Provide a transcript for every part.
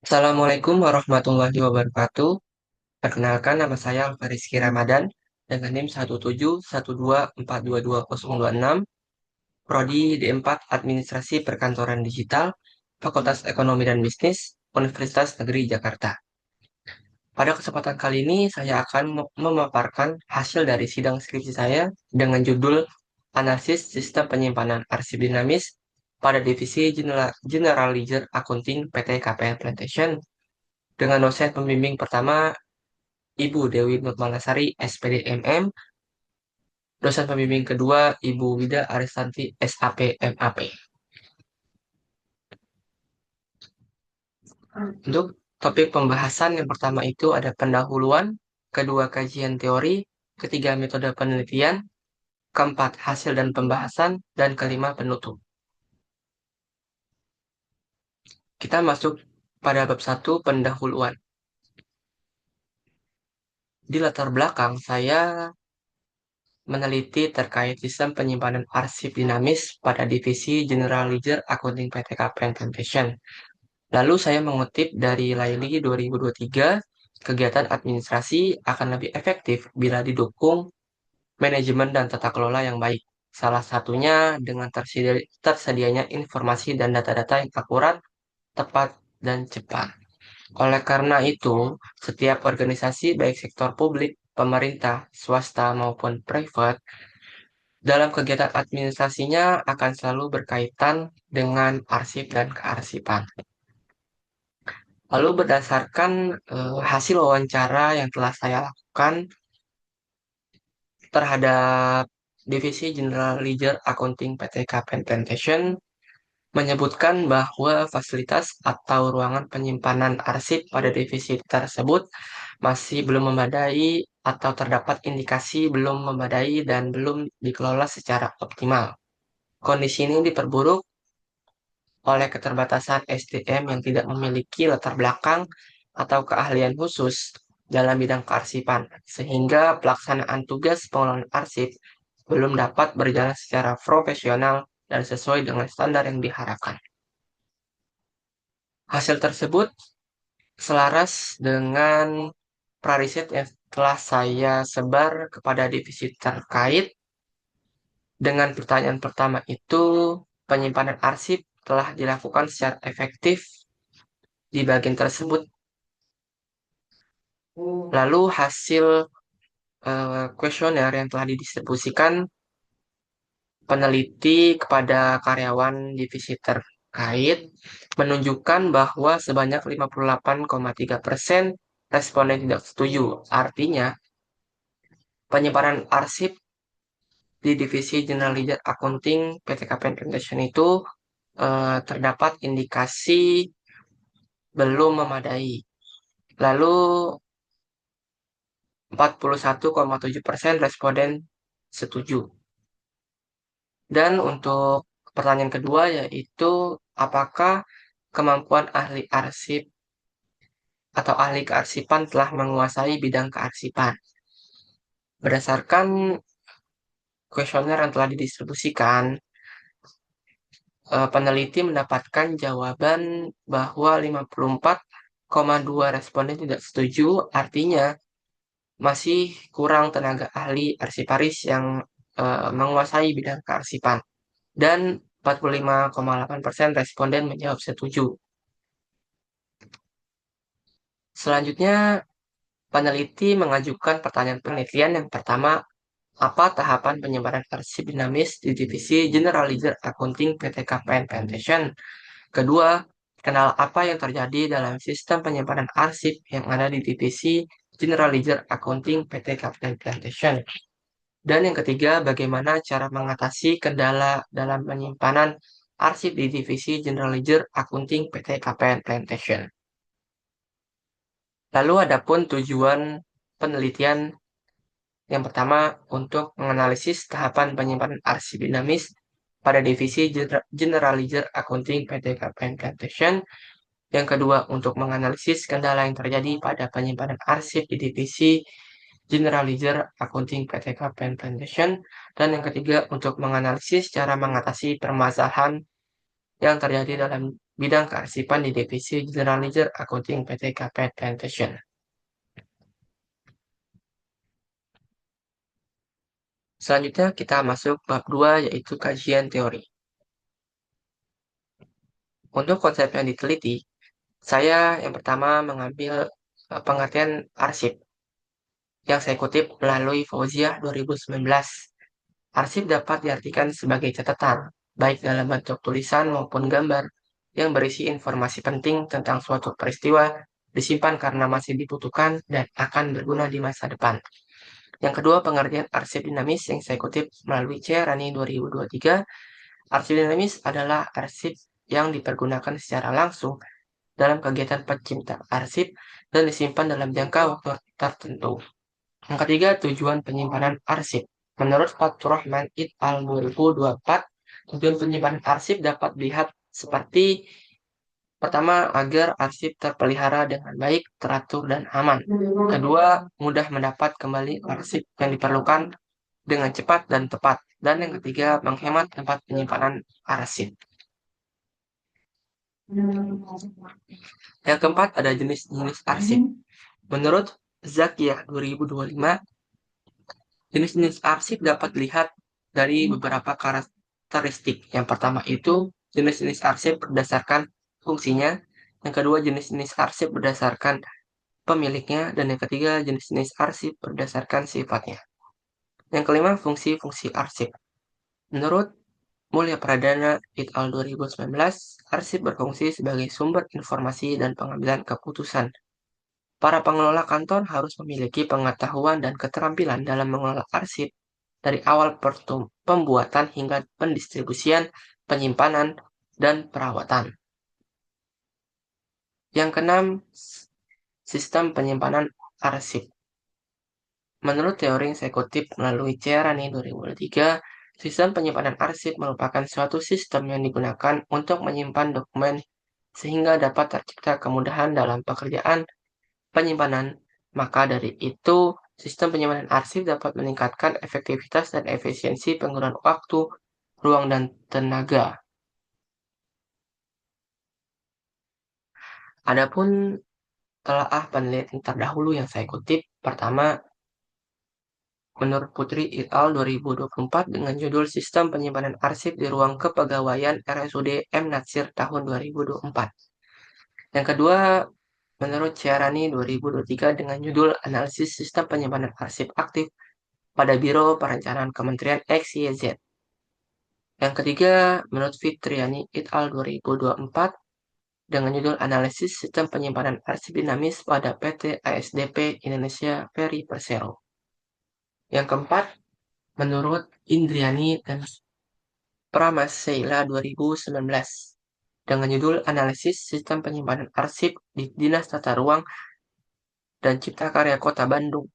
Assalamualaikum warahmatullahi wabarakatuh. Perkenalkan nama saya Alfarizky Ramadan dengan NIM 17124220026, Prodi D4 Administrasi Perkantoran Digital, Fakultas Ekonomi dan Bisnis, Universitas Negeri Jakarta. Pada kesempatan kali ini saya akan memaparkan hasil dari sidang skripsi saya dengan judul Analisis Sistem Penyimpanan Arsip Dinamis pada Divisi General Ledger Accounting PT KPN Plantation dengan dosen pembimbing pertama Ibu Dewi Nurmalasari, SPD MM, dosen pembimbing kedua Ibu Wida Aristanti, SAP MAP. Untuk topik pembahasan yang pertama itu ada pendahuluan, kedua kajian teori, ketiga metode penelitian, keempat hasil dan pembahasan, dan kelima penutup. Kita masuk pada bab 1 pendahuluan. Di latar belakang saya meneliti terkait sistem penyimpanan arsip dinamis pada divisi General Ledger Accounting PT KPN Plantation. Lalu saya mengutip dari Laili 2023, kegiatan administrasi akan lebih efektif bila didukung manajemen dan tata kelola yang baik. Salah satunya dengan tersedianya informasi dan data-data yang akurat, tepat, dan cepat. Oleh karena itu, setiap organisasi baik sektor publik, pemerintah, swasta maupun private, dalam kegiatan administrasinya akan selalu berkaitan dengan arsip dan kearsipan. Lalu berdasarkan hasil wawancara yang telah saya lakukan terhadap Divisi General Ledger Accounting PT KPN Plantation menyebutkan bahwa fasilitas atau ruangan penyimpanan arsip pada divisi tersebut masih belum memadai atau terdapat indikasi belum memadai dan belum dikelola secara optimal. Kondisi ini diperburuk oleh keterbatasan SDM yang tidak memiliki latar belakang atau keahlian khusus dalam bidang kearsipan, sehingga pelaksanaan tugas pengelolaan arsip belum dapat berjalan secara profesional dan sesuai dengan standar yang diharapkan. Hasil tersebut selaras dengan prariset yang telah saya sebar kepada divisi terkait. Dengan pertanyaan pertama itu, penyimpanan arsip telah dilakukan secara efektif di bagian tersebut. Lalu hasil kuesioner yang telah didistribusikan peneliti kepada karyawan divisi terkait menunjukkan bahwa sebanyak 58,3% responden tidak setuju. Artinya, penyimpanan arsip di divisi General Ledger Accounting PT KPN Plantation itu terdapat indikasi belum memadai. Lalu 41,7% responden setuju. Dan untuk pertanyaan kedua yaitu apakah kemampuan ahli arsip atau ahli kearsipan telah menguasai bidang kearsipan. Berdasarkan kuesioner yang telah didistribusikan, peneliti mendapatkan jawaban bahwa 54,2 responden tidak setuju, artinya masih kurang tenaga ahli arsiparis yang menguasai bidang kearsipan. Dan 45,8% responden menjawab setuju. Selanjutnya, peneliti mengajukan pertanyaan penelitian yang pertama, apa tahapan penyebaran arsip dinamis di divisi General Ledger Accounting PT KPN Plantation? Kedua, kenal apa yang terjadi dalam sistem penyimpanan arsip yang ada di divisi General Ledger Accounting PT KPN Plantation? Dan yang ketiga, bagaimana cara mengatasi kendala dalam penyimpanan arsip di divisi General Ledger Accounting PT KPN Plantation? Lalu adapun tujuan penelitian yang pertama untuk menganalisis tahapan penyimpanan arsip dinamis pada divisi General Ledger Accounting PT KPN Plantation. Yang kedua untuk menganalisis kendala yang terjadi pada penyimpanan arsip di divisi General Ledger Accounting PT KPN Plantation. Dan yang ketiga untuk menganalisis cara mengatasi permasalahan yang terjadi dalam bidang kearsipan di Divisi General Ledger Accounting PT KPN Plantation. Selanjutnya kita masuk bab 2 yaitu kajian teori. Untuk konsep yang diteliti, saya yang pertama mengambil pengertian arsip yang saya kutip melalui Fauziah 2019. Arsip dapat diartikan sebagai catatan, baik dalam bentuk tulisan maupun gambar, yang berisi informasi penting tentang suatu peristiwa disimpan karena masih dibutuhkan dan akan berguna di masa depan. Yang kedua, pengertian arsip dinamis yang saya kutip melalui C. Rani 2023. Arsip dinamis adalah arsip yang dipergunakan secara langsung dalam kegiatan pencipta arsip dan disimpan dalam jangka waktu tertentu. Yang ketiga, tujuan penyimpanan arsip. Menurut Fathur Rahman et al. 2024, tujuan penyimpanan arsip dapat dilihat seperti pertama, agar arsip terpelihara dengan baik, teratur, dan aman. Kedua, mudah mendapat kembali arsip yang diperlukan dengan cepat dan tepat. Dan yang ketiga, menghemat tempat penyimpanan arsip. Yang keempat, ada jenis-jenis arsip. Menurut Zakiyah 2025, jenis-jenis arsip dapat dilihat dari beberapa karakteristik. Yang pertama itu jenis-jenis arsip berdasarkan fungsinya. Yang kedua, jenis-jenis arsip berdasarkan pemiliknya. Dan yang ketiga, jenis-jenis arsip berdasarkan sifatnya. Yang kelima, fungsi-fungsi arsip. Menurut Mulya Pradana et al. 2019, arsip berfungsi sebagai sumber informasi dan pengambilan keputusan. Para pengelola kantor harus memiliki pengetahuan dan keterampilan dalam mengelola arsip dari awal pembuatan hingga pendistribusian, penyimpanan, dan perawatan. Yang keenam, sistem penyimpanan arsip. Menurut teori yang saya kutip melalui Ciarani 2003, sistem penyimpanan arsip merupakan suatu sistem yang digunakan untuk menyimpan dokumen sehingga dapat tercipta kemudahan dalam pekerjaan penyimpanan. Maka dari itu, sistem penyimpanan arsip dapat meningkatkan efektivitas dan efisiensi penggunaan waktu, ruang, dan tenaga. Adapun telaah penelitian terdahulu yang saya kutip, pertama, menurut Putri et al. 2024 dengan judul Sistem Penyimpanan Arsip di Ruang Kepegawaian RSUD M. Natsir tahun 2024. Yang kedua, menurut Ciarani 2023 dengan judul Analisis Sistem Penyimpanan Arsip Aktif pada Biro Perencanaan Kementerian XYZ. Yang ketiga, menurut Fitriani et al. 2024 dengan judul Analisis Sistem Penyimpanan Arsip Dinamis pada PT ASDP Indonesia Ferry Persero. Yang keempat, menurut Indriani dan Pramaseila 2019 dengan judul Analisis Sistem Penyimpanan Arsip di Dinas Tata Ruang dan Cipta Karya Kota Bandung.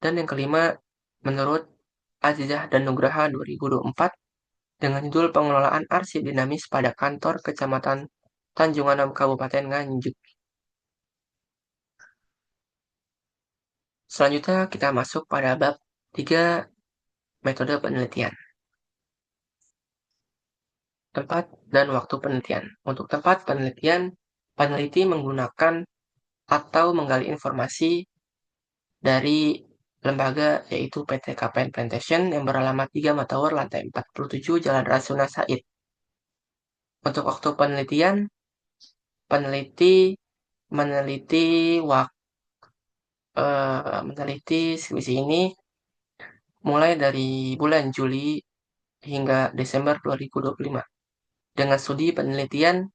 Dan yang kelima, menurut Azizah dan Nugraha 2024 dengan judul Pengelolaan Arsip Dinamis pada Kantor Kecamatan Tanjung Anam Kabupaten Nganjuk. Selanjutnya kita masuk pada bab 3 metode penelitian. Tempat dan waktu penelitian. Untuk tempat penelitian, peneliti menggunakan atau menggali informasi dari lembaga yaitu PT KPN Plantation yang beralamat 3 Matower lantai 47 Jalan Rasuna Said. Untuk waktu penelitian, peneliti meneliti skripsi ini mulai dari bulan Juli hingga Desember 2025. Dengan studi penelitian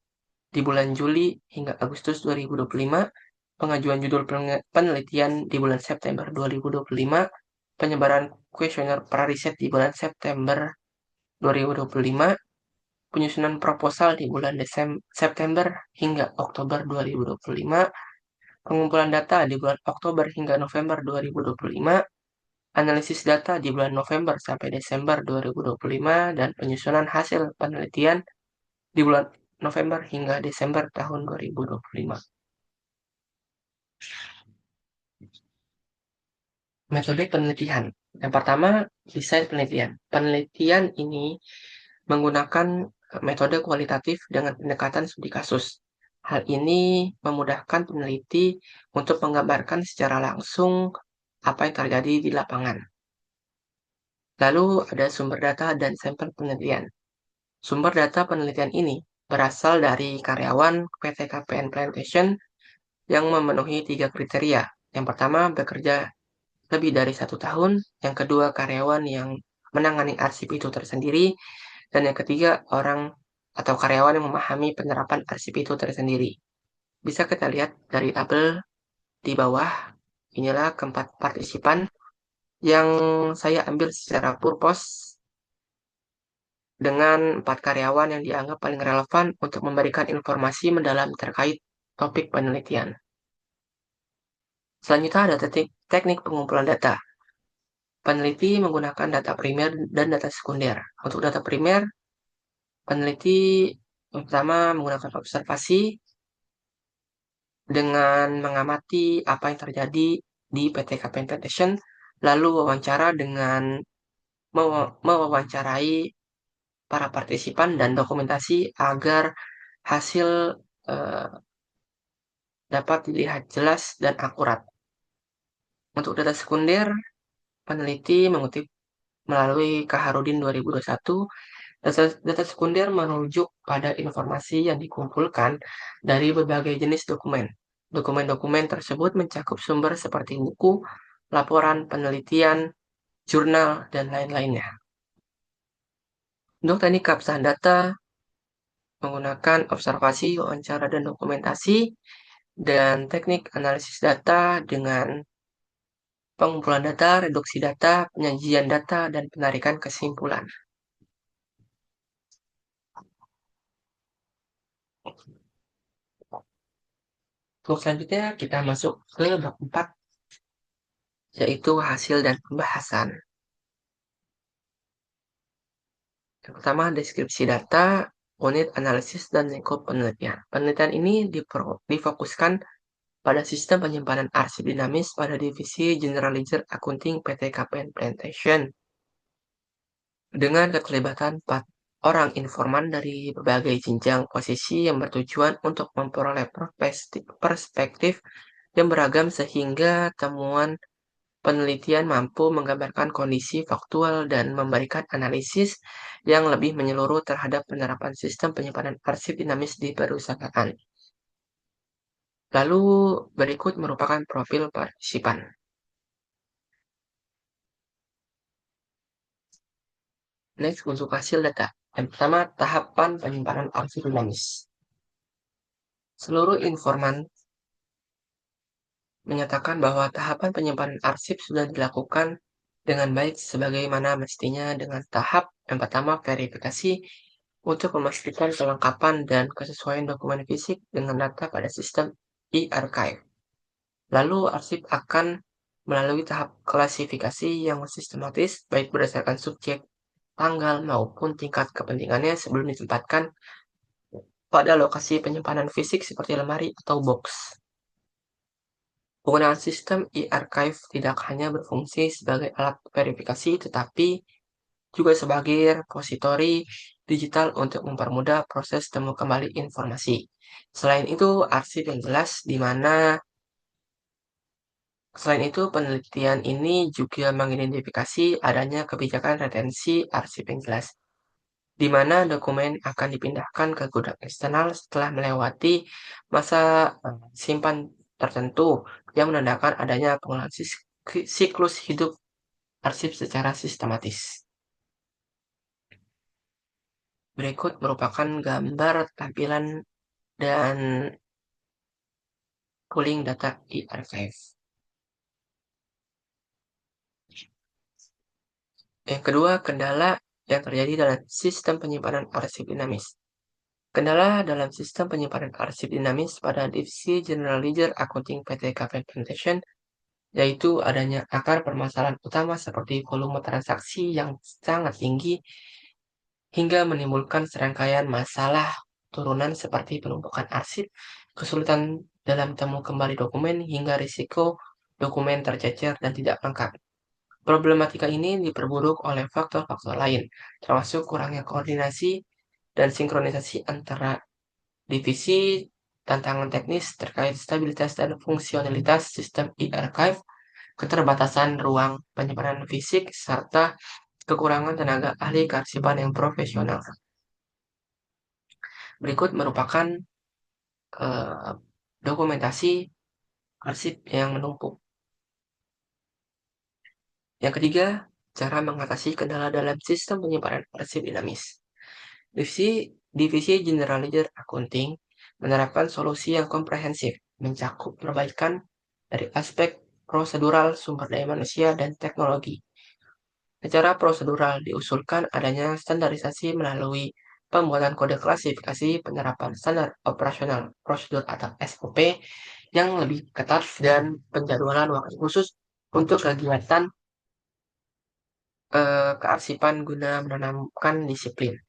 di bulan Juli hingga Agustus 2025, pengajuan judul penelitian di bulan September 2025, penyebaran kuesioner prariset di bulan September 2025, penyusunan proposal di bulan September hingga Oktober 2025, pengumpulan data di bulan Oktober hingga November 2025, analisis data di bulan November sampai Desember 2025, dan penyusunan hasil penelitian di bulan November hingga Desember tahun 2025. Metode penelitian. Yang pertama, desain penelitian. Penelitian ini menggunakan metode kualitatif dengan pendekatan studi kasus. Hal ini memudahkan peneliti untuk menggambarkan secara langsung apa yang terjadi di lapangan. Lalu ada sumber data dan sampel penelitian. Sumber data penelitian ini berasal dari karyawan PT KPN Plantation yang memenuhi 3 kriteria. Yang pertama, bekerja lebih dari 1 tahun. Yang kedua, karyawan yang menangani arsip itu tersendiri. Dan yang ketiga, orang atau karyawan yang memahami penerapan arsip itu tersendiri. Bisa kita lihat dari tabel di bawah. Inilah keempat partisipan yang saya ambil secara purpose dengan 4 karyawan yang dianggap paling relevan untuk memberikan informasi mendalam terkait topik penelitian. Selanjutnya ada teknik pengumpulan data. Peneliti menggunakan data primer dan data sekunder. Untuk data primer, peneliti yang pertama menggunakan observasi dengan mengamati apa yang terjadi di PT KPN Plantation, lalu wawancara dengan mewawancarai para partisipan dan dokumentasi agar hasil eh, dapat dilihat jelas dan akurat. Untuk data sekunder, peneliti mengutip melalui Kaharudin 2021, data sekunder merujuk pada informasi yang dikumpulkan dari berbagai jenis dokumen. Dokumen-dokumen tersebut mencakup sumber seperti buku, laporan, penelitian, jurnal, dan lain-lainnya. Untuk teknik keabsahan data, menggunakan observasi, wawancara, dan dokumentasi, dan teknik analisis data dengan pengumpulan data, reduksi data, penyajian data, dan penarikan kesimpulan. Untuk selanjutnya kita masuk ke bab 4, yaitu hasil dan pembahasan. Yang pertama, deskripsi data, unit analisis, dan lingkup penelitian. Penelitian ini difokuskan pada sistem penyimpanan arsip dinamis pada divisi General Ledger Accounting PT KPN Plantation. Dengan keterlibatan 4 orang informan dari berbagai jenjang posisi yang bertujuan untuk memperoleh perspektif yang beragam sehingga temuan penelitian mampu menggambarkan kondisi faktual dan memberikan analisis yang lebih menyeluruh terhadap penerapan sistem penyimpanan arsip dinamis di perusahaan. Lalu berikut merupakan profil partisipan. Next, untuk hasil data. Yang pertama, tahapan penyimpanan arsip dinamis. Seluruh informan menyatakan bahwa tahapan penyimpanan arsip sudah dilakukan dengan baik sebagaimana mestinya dengan tahap yang pertama verifikasi untuk memastikan kelengkapan dan kesesuaian dokumen fisik dengan data pada sistem e-archive. Lalu arsip akan melalui tahap klasifikasi yang sistematis baik berdasarkan subjek, tanggal maupun tingkat kepentingannya sebelum ditempatkan pada lokasi penyimpanan fisik seperti lemari atau box. Penggunaan sistem e-archive tidak hanya berfungsi sebagai alat verifikasi, tetapi juga sebagai repositori digital untuk mempermudah proses temu kembali informasi. Selain itu, arsip yang jelas di mana selain itu penelitian ini juga mengidentifikasi adanya kebijakan retensi arsip yang jelas, di mana dokumen akan dipindahkan ke gudang eksternal setelah melewati masa simpan tertentu yang menandakan adanya pengulangan siklus hidup arsip secara sistematis. Berikut merupakan gambar tampilan dan pooling data e-archive. Yang kedua, kendala yang terjadi dalam sistem penyimpanan arsip dinamis. Kendala dalam sistem penyimpanan arsip dinamis pada divisi General Ledger Accounting PT KPN Plantation yaitu adanya akar permasalahan utama seperti volume transaksi yang sangat tinggi hingga menimbulkan serangkaian masalah turunan seperti penumpukan arsip, kesulitan dalam temu kembali dokumen, hingga risiko dokumen tercecer dan tidak lengkap. Problematika ini diperburuk oleh faktor-faktor lain, termasuk kurangnya koordinasi dan sinkronisasi antara divisi, tantangan teknis terkait stabilitas dan fungsionalitas sistem e-archive, keterbatasan ruang penyimpanan fisik, serta kekurangan tenaga ahli kearsipan yang profesional. Berikut merupakan eh, dokumentasi arsip yang menumpuk. Yang ketiga, cara mengatasi kendala dalam sistem penyimpanan arsip dinamis. Divisi Divisi General Ledger Accounting menerapkan solusi yang komprehensif, mencakup perbaikan dari aspek prosedural, sumber daya manusia, dan teknologi. Secara prosedural diusulkan adanya standarisasi melalui pembuatan kode klasifikasi penerapan standar operasional prosedur atau SOP yang lebih ketat dan penjadwalan waktu khusus untuk kegiatan kearsipan guna menanamkan disiplin.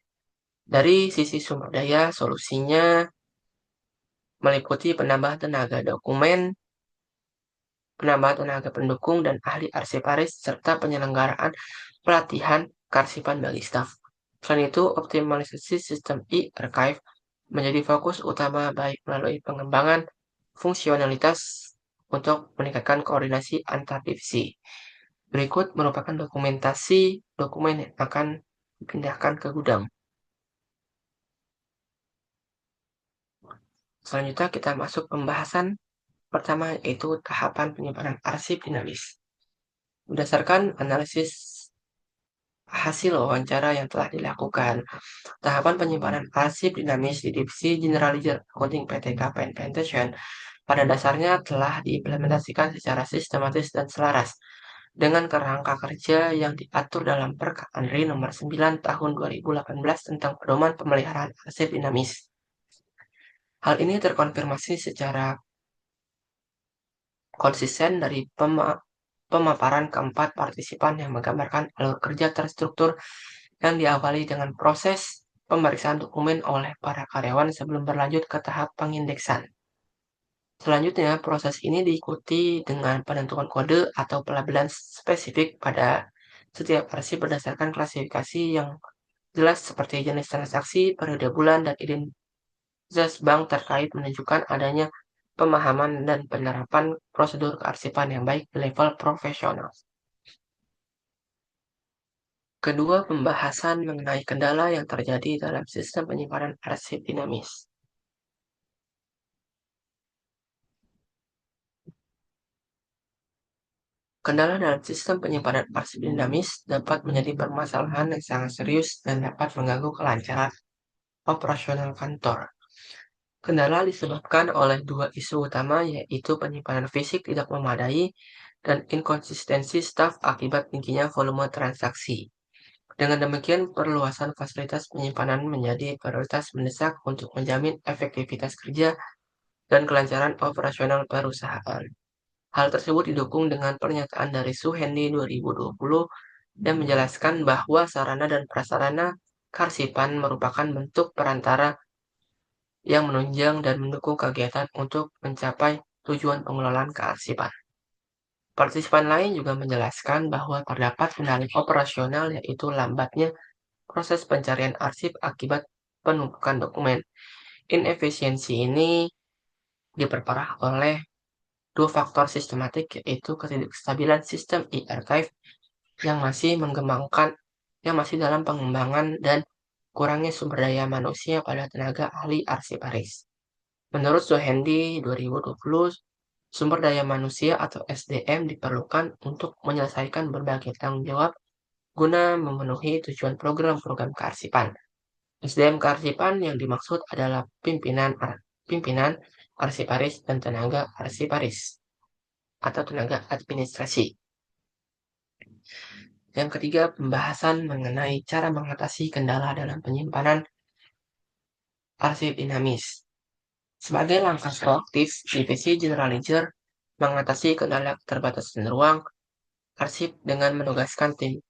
Dari sisi sumber daya, solusinya meliputi penambahan tenaga dokumen, penambahan tenaga pendukung dan ahli arsiparis, serta penyelenggaraan pelatihan kearsipan bagi staf. Selain itu, optimalisasi sistem e-archive menjadi fokus utama baik melalui pengembangan fungsionalitas untuk meningkatkan koordinasi antar divisi. Berikut merupakan dokumentasi dokumen yang akan dipindahkan ke gudang. Selanjutnya kita masuk pembahasan pertama, yaitu tahapan penyimpanan arsip dinamis. Berdasarkan analisis hasil wawancara yang telah dilakukan, tahapan penyimpanan arsip dinamis di Divisi General Ledger Accounting PTK Pension pada dasarnya telah diimplementasikan secara sistematis dan selaras dengan kerangka kerja yang diatur dalam Perka Andri Nomor 9 Tahun 2018 tentang pedoman pemeliharaan arsip dinamis. Hal ini terkonfirmasi secara konsisten dari pemaparan keempat partisipan yang menggambarkan alur kerja terstruktur yang diawali dengan proses pemeriksaan dokumen oleh para karyawan sebelum berlanjut ke tahap pengindeksan. Selanjutnya, proses ini diikuti dengan penentuan kode atau pelabelan spesifik pada setiap arsip berdasarkan klasifikasi yang jelas seperti jenis transaksi, periode bulan, dan identitas bank terkait menunjukkan adanya pemahaman dan penerapan prosedur kearsipan yang baik di level profesional. Kedua, pembahasan mengenai kendala yang terjadi dalam sistem penyimpanan arsip dinamis. Kendala dalam sistem penyimpanan arsip dinamis dapat menjadi permasalahan yang sangat serius dan dapat mengganggu kelancaran operasional kantor. Kendala disebabkan oleh dua isu utama, yaitu penyimpanan fisik tidak memadai dan inkonsistensi staf akibat tingginya volume transaksi. Dengan demikian, perluasan fasilitas penyimpanan menjadi prioritas mendesak untuk menjamin efektivitas kerja dan kelancaran operasional perusahaan. Hal tersebut didukung dengan pernyataan dari Suhendi 2020 yang menjelaskan bahwa sarana dan prasarana kearsipan merupakan bentuk perantara yang menunjang dan mendukung kegiatan untuk mencapai tujuan pengelolaan kearsipan. Partisipan lain juga menjelaskan bahwa terdapat kendala operasional, yaitu lambatnya proses pencarian arsip akibat penumpukan dokumen. Inefisiensi ini diperparah oleh dua faktor sistematik, yaitu ketidakstabilan sistem e-archive yang yang masih dalam pengembangan dan kurangnya sumber daya manusia pada tenaga ahli arsiparis. Menurut Sohendi 2020, sumber daya manusia atau SDM diperlukan untuk menyelesaikan berbagai tanggung jawab guna memenuhi tujuan program-program kearsipan. SDM kearsipan yang dimaksud adalah pimpinan arsiparis dan tenaga arsiparis atau tenaga administrasi. Yang ketiga, pembahasan mengenai cara mengatasi kendala dalam penyimpanan arsip dinamis. Sebagai langkah proaktif, Divisi General Ledger mengatasi kendala keterbatasan ruang arsip dengan menugaskan tim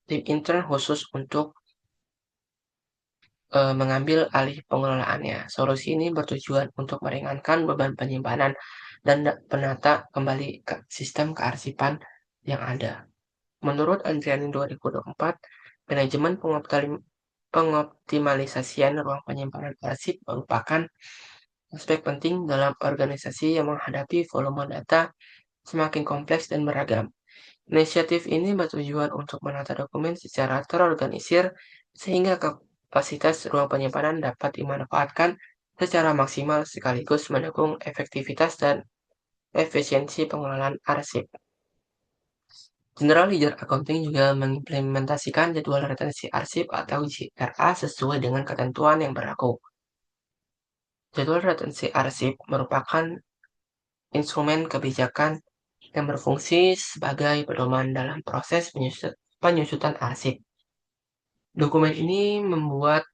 intern khusus untuk mengambil alih pengelolaannya. Solusi ini bertujuan untuk meringankan beban penyimpanan dan penata kembali ke sistem kearsipan yang ada. Menurut Andriani 2024, manajemen Pengoptimalisasian ruang penyimpanan arsip merupakan aspek penting dalam organisasi yang menghadapi volume data semakin kompleks dan beragam. Inisiatif ini bertujuan untuk menata dokumen secara terorganisir sehingga kapasitas ruang penyimpanan dapat dimanfaatkan secara maksimal sekaligus mendukung efektivitas dan efisiensi pengelolaan arsip. General Ledger Accounting juga mengimplementasikan jadwal retensi arsip atau JRA sesuai dengan ketentuan yang berlaku. Jadwal retensi arsip merupakan instrumen kebijakan yang berfungsi sebagai pedoman dalam proses penyusutan arsip. Dokumen ini memuat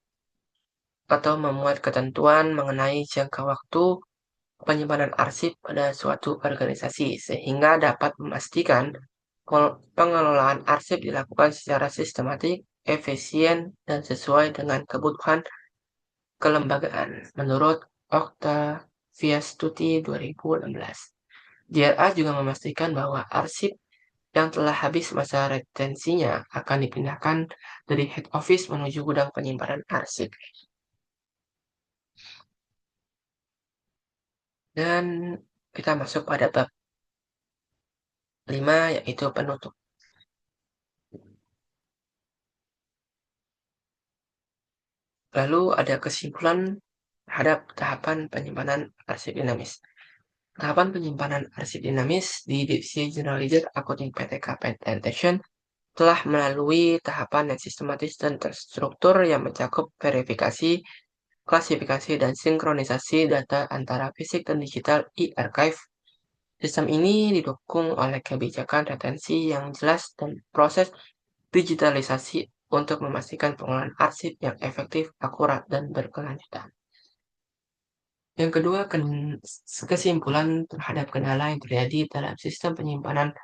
ketentuan mengenai jangka waktu penyimpanan arsip pada suatu organisasi, sehingga dapat memastikan pengelolaan arsip dilakukan secara sistematik, efisien, dan sesuai dengan kebutuhan kelembagaan, menurut Octavius Tuti 2016. JRA juga memastikan bahwa arsip yang telah habis masa retensinya akan dipindahkan dari head office menuju gudang penyimpanan arsip. Dan kita masuk pada bab 5, yaitu penutup. Lalu ada kesimpulan terhadap tahapan penyimpanan arsip dinamis. Tahapan penyimpanan arsip dinamis di Divisi General Ledger Accounting PTK Presentation telah melalui tahapan yang sistematis dan terstruktur yang mencakup verifikasi, klasifikasi, dan sinkronisasi data antara fisik dan digital e-archive. Sistem ini didukung oleh kebijakan retensi yang jelas dan proses digitalisasi untuk memastikan pengelolaan arsip yang efektif, akurat, dan berkelanjutan. Yang kedua, kesimpulan terhadap kendala yang terjadi dalam sistem penyimpanan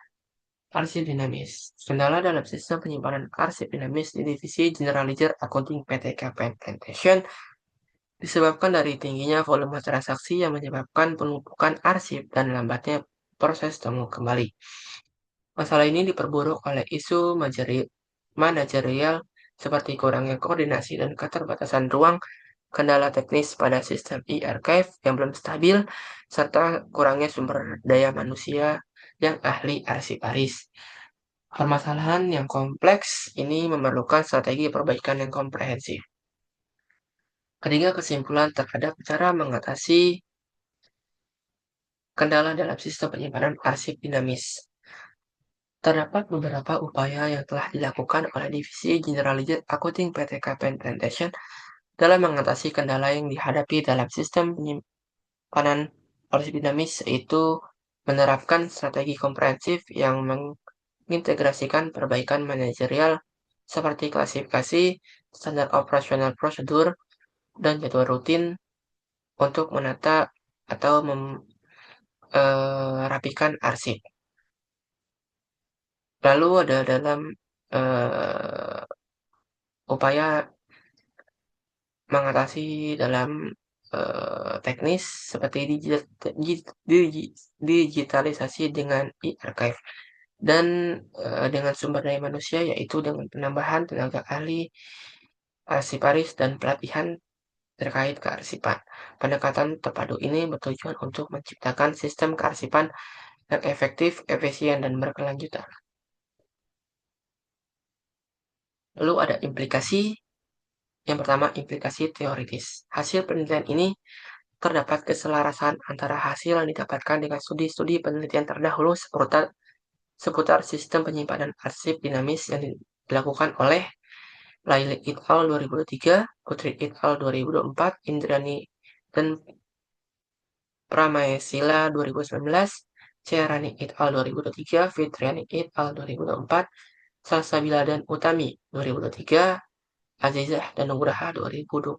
arsip dinamis. Kendala dalam sistem penyimpanan arsip dinamis di Divisi General Ledger Accounting PTK Presentation disebabkan dari tingginya volume transaksi yang menyebabkan penumpukan arsip dan lambatnya proses temu kembali. Masalah ini diperburuk oleh isu manajerial seperti kurangnya koordinasi dan keterbatasan ruang, kendala teknis pada sistem e-archive yang belum stabil, serta kurangnya sumber daya manusia yang ahli arsiparis. Permasalahan yang kompleks ini memerlukan strategi perbaikan yang komprehensif. Ketiga, kesimpulan terhadap cara mengatasi kendala dalam sistem penyimpanan arsip dinamis. Terdapat beberapa upaya yang telah dilakukan oleh Divisi General Ledger Accounting PTK Presentation dalam mengatasi kendala yang dihadapi dalam sistem penyimpanan arsip dinamis, yaitu menerapkan strategi komprehensif yang mengintegrasikan perbaikan manajerial seperti klasifikasi, standar operasional prosedur, dan jadwal rutin untuk menata atau merapikan arsip. Lalu ada dalam upaya mengatasi dalam teknis seperti digitalisasi dengan e-archive dan dengan sumber daya manusia, yaitu dengan penambahan tenaga ahli arsiparis dan pelatihan terkait kearsipan. Pendekatan terpadu ini bertujuan untuk menciptakan sistem kearsipan yang efektif, efisien, dan berkelanjutan. Lalu ada implikasi. Yang pertama, implikasi teoritis. Hasil penelitian ini terdapat keselarasan antara hasil yang didapatkan dengan studi-studi penelitian terdahulu seputar sistem penyimpanan arsip dinamis yang dilakukan oleh Laili et al. 2023, Putri et al. 2024, Indrani dan Pramayasila 2019, Ciarani et al. 2023, Fitriani et al. 2024, Salsabila dan Utami 2023, Azizah dan Nugraha 2022.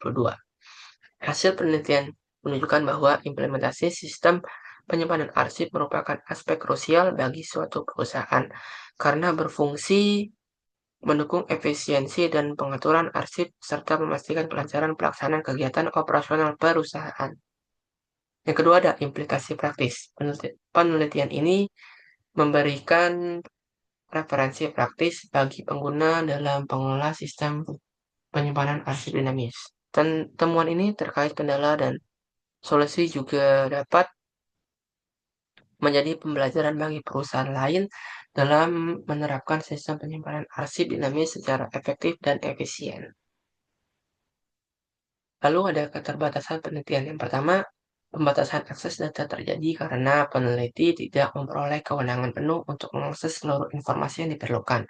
Hasil penelitian menunjukkan bahwa implementasi sistem penyimpanan arsip merupakan aspek krusial bagi suatu perusahaan karena berfungsi mendukung efisiensi dan pengaturan arsip serta memastikan kelancaran pelaksanaan kegiatan operasional perusahaan. Yang kedua ada implikasi praktis. Penelitian ini memberikan referensi praktis bagi pengguna dalam pengelola sistem penyimpanan arsip dinamis. Temuan ini terkait kendala dan solusi juga dapat menjadi pembelajaran bagi perusahaan lain dalam menerapkan sistem penyimpanan arsip dinamis secara efektif dan efisien. Lalu ada keterbatasan penelitian. Yang pertama, pembatasan akses data terjadi karena peneliti tidak memperoleh kewenangan penuh untuk mengakses seluruh informasi yang diperlukan.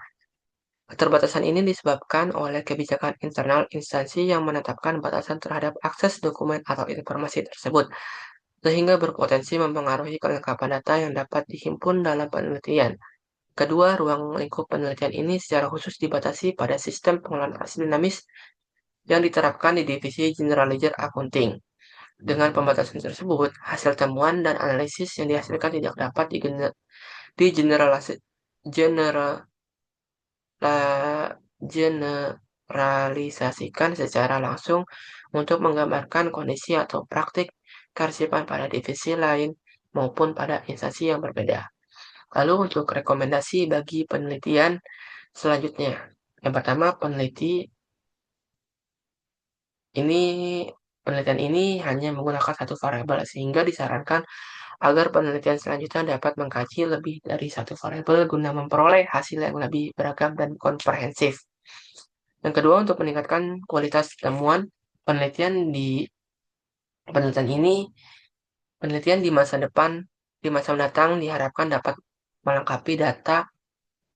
Keterbatasan ini disebabkan oleh kebijakan internal instansi yang menetapkan batasan terhadap akses dokumen atau informasi tersebut, sehingga berpotensi mempengaruhi kelengkapan data yang dapat dihimpun dalam penelitian. Kedua, ruang lingkup penelitian ini secara khusus dibatasi pada sistem pengelolaan arsip dinamis yang diterapkan di divisi General Ledger Accounting. Dengan pembatasan tersebut, hasil temuan dan analisis yang dihasilkan tidak dapat generalisasikan secara langsung untuk menggambarkan kondisi atau praktik kearsipan pada divisi lain maupun pada instansi yang berbeda. Lalu untuk rekomendasi bagi penelitian selanjutnya. Yang pertama, ini penelitian ini hanya menggunakan satu variabel sehingga disarankan agar penelitian selanjutnya dapat mengkaji lebih dari satu variabel guna memperoleh hasil yang lebih beragam dan komprehensif. Yang kedua, untuk meningkatkan kualitas temuan penelitian penelitian ini, penelitian di masa mendatang diharapkan dapat melengkapi data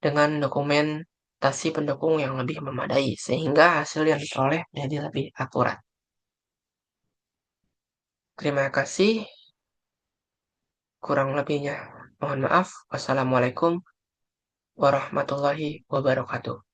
dengan dokumentasi pendukung yang lebih memadai, sehingga hasil yang diperoleh menjadi lebih akurat. Terima kasih, kurang lebihnya. Mohon maaf. Wassalamualaikum warahmatullahi wabarakatuh.